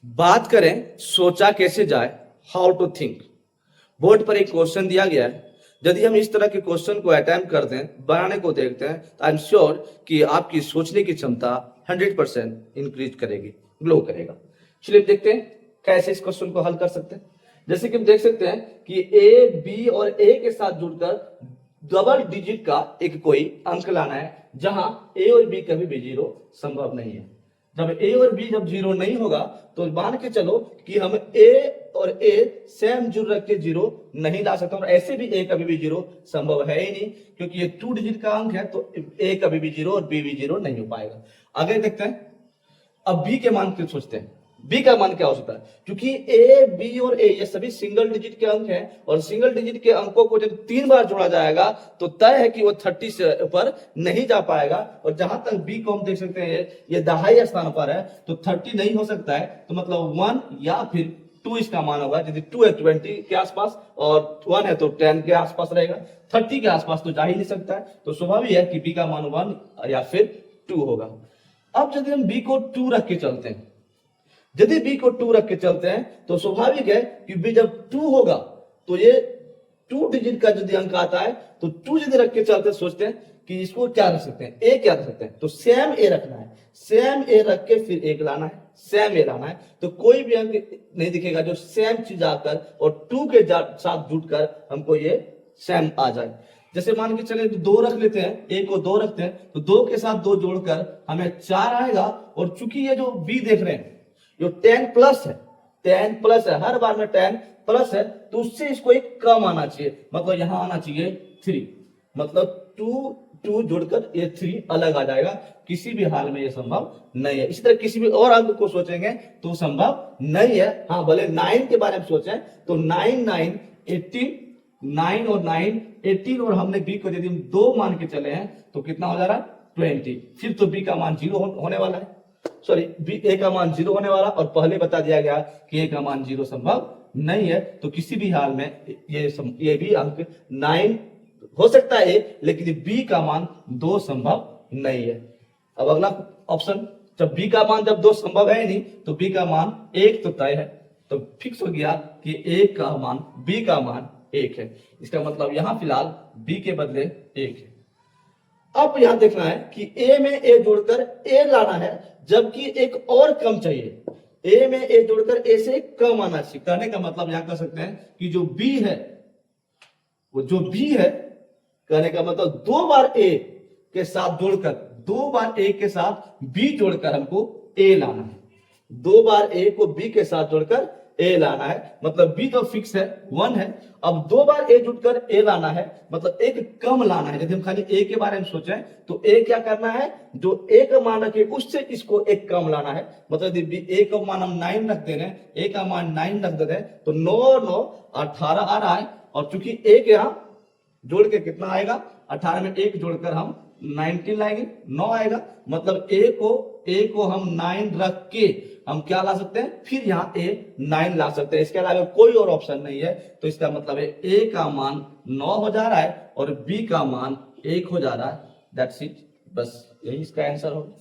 बात करें सोचा कैसे जाए, हाउ टू थिंक। बोर्ड पर एक क्वेश्चन दिया गया है। यदि हम इस तरह के क्वेश्चन को अटेम्प्ट करते हैं, बनाने को देखते हैं, तो आई एम श्योर कि आपकी सोचने की क्षमता 100% इंक्रीज करेगी, ग्लो करेगा। चलिए देखते हैं कैसे इस क्वेश्चन को हल कर सकते हैं। जैसे कि हम देख सकते हैं कि ए बी और ए के साथ जुड़कर डबल डिजिट का एक कोई अंक लाना है, जहां ए और बी कभी भी जीरो संभव नहीं है। जब ए और बी जब जीरो नहीं होगा तो मान के चलो कि हम ए और ए सेम जुड़ रख के जीरो नहीं ला सकते, और ऐसे भी ए कभी भी जीरो संभव है ही नहीं, क्योंकि ये 2 डिजिट का अंक है, तो ए कभी भी जीरो और बी भी जीरो नहीं हो पाएगा। आगे देखते हैं। अब बी के मान क्यों सोचते हैं, बी का मान क्या हो सकता है, क्योंकि ए बी और ए ये सभी सिंगल डिजिट के अंक हैं, और सिंगल डिजिट के अंकों को जब 3 बार जोड़ा जाएगा तो तय है कि वो 30 से ऊपर नहीं जा पाएगा। और जहां तक बी को हम देख सकते हैं ये दहाई स्थान पर है, तो 30 नहीं हो सकता है, तो मतलब 1 या फिर 2 इसका मान होगा। यदि 2 है 20 के आसपास और 1 है तो 10 के आसपास रहेगा, 30 के आसपास तो जा ही नहीं सकता है, तो स्वाभाविक है कि बी का मान 1 या फिर 2 होगा। अब यदि हम बी को 2 रख के चलते हैं, यदि बी को 2 रख के चलते हैं तो स्वाभाविक है कि बी जब 2 होगा तो ये 2 डिजिट का यदि अंक आता है तो 2 यदि रख के चलते हैं, सोचते हैं कि इसको क्या रख सकते हैं, ए क्या रख सकते हैं, तो सेम ए रखना है, सेम ए रख के फिर एक लाना है, सेम ए लाना है, तो कोई भी अंक नहीं दिखेगा जो सेम चीज आकर और 2 के साथ जुटकर हमको ये सेम आ जाए। जैसे मान के चले तो 2 रख लेते हैं, ए को 2 रखते हैं, तो 2 के साथ 2 जोड़कर हमें 4 आएगा। और चूंकि ये जो बी देख रहे हैं जो 10 प्लस है, 10 प्लस है, हर बार में 10 प्लस है, तो उससे इसको एक कम आना चाहिए, मतलब यहां आना चाहिए 3, मतलब 2 जुड़कर ये 3 अलग आ जाएगा। किसी भी हाल में ये संभव नहीं है। इसी तरह किसी भी और अंक को सोचेंगे तो संभव नहीं है। हाँ, भले 9 के बारे में सोचें तो 9 9 18, 9 और 9 18, और हमने बी को यदि हम 2 मान के चले हैं तो कितना हो जा रहा है 20। फिर तो बी का मान 0 होने वाला है, सॉरी ए का मान 0 होने वाला, और पहले बता दिया गया कि ए का मान 0 संभव नहीं है। तो किसी भी हाल में ये भी अंक 9 हो सकता है, लेकिन बी का मान 2 संभव नहीं है। अब अगला ऑप्शन, जब बी का मान जब 2 संभव है नहीं तो बी का मान 1 तो तय है, तो फिक्स हो गया कि ए का मान बी का मान 1 है। इसका मतलब यहां फिलहाल बी के बदले 1 है। अब यहां देखना है कि ए में ए जोड़कर ए लाना है, जबकि एक और कम चाहिए। ए में ए जोड़कर ए से कम आना चाहिए। कहने का मतलब यहां कह सकते हैं कि जो बी है, वो जो बी है, कहने का मतलब 2 बार ए के साथ जोड़कर, 2 बार ए के साथ बी जोड़कर हमको ए लाना है। 2 बार ए को बी के साथ जोड़कर ए लाना है, मतलब बी तो फिक्स है 1 है। अब 2 बार ए जुड़कर ए लाना है, मतलब एक कम लाना है। यदि हम खाली ए के बारे में सोचें तो ए क्या करना है, जो ए का मान रखे उससे इसको एक कम लाना है। मतलब यदि ए का मान हम 9 रख दे रहे हैं, ए का मान 9 रख दे रहे हैं, तो 9 और 9 18 आ रहा है। और चूंकि ए के यहां जोड़ के कितना आएगा, 18 में 1 जोड़कर हम 19 लाएंगे, 9 आएगा। मतलब ए को हम 9 रख के हम क्या ला सकते हैं, फिर यहां ए 9 ला सकते हैं। इसके अलावा कोई और ऑप्शन नहीं है। तो इसका मतलब है ए का मान 9 हो जा रहा है और बी का मान 1 हो जा रहा है। दैट्स इट, बस यही इसका आंसर होगा।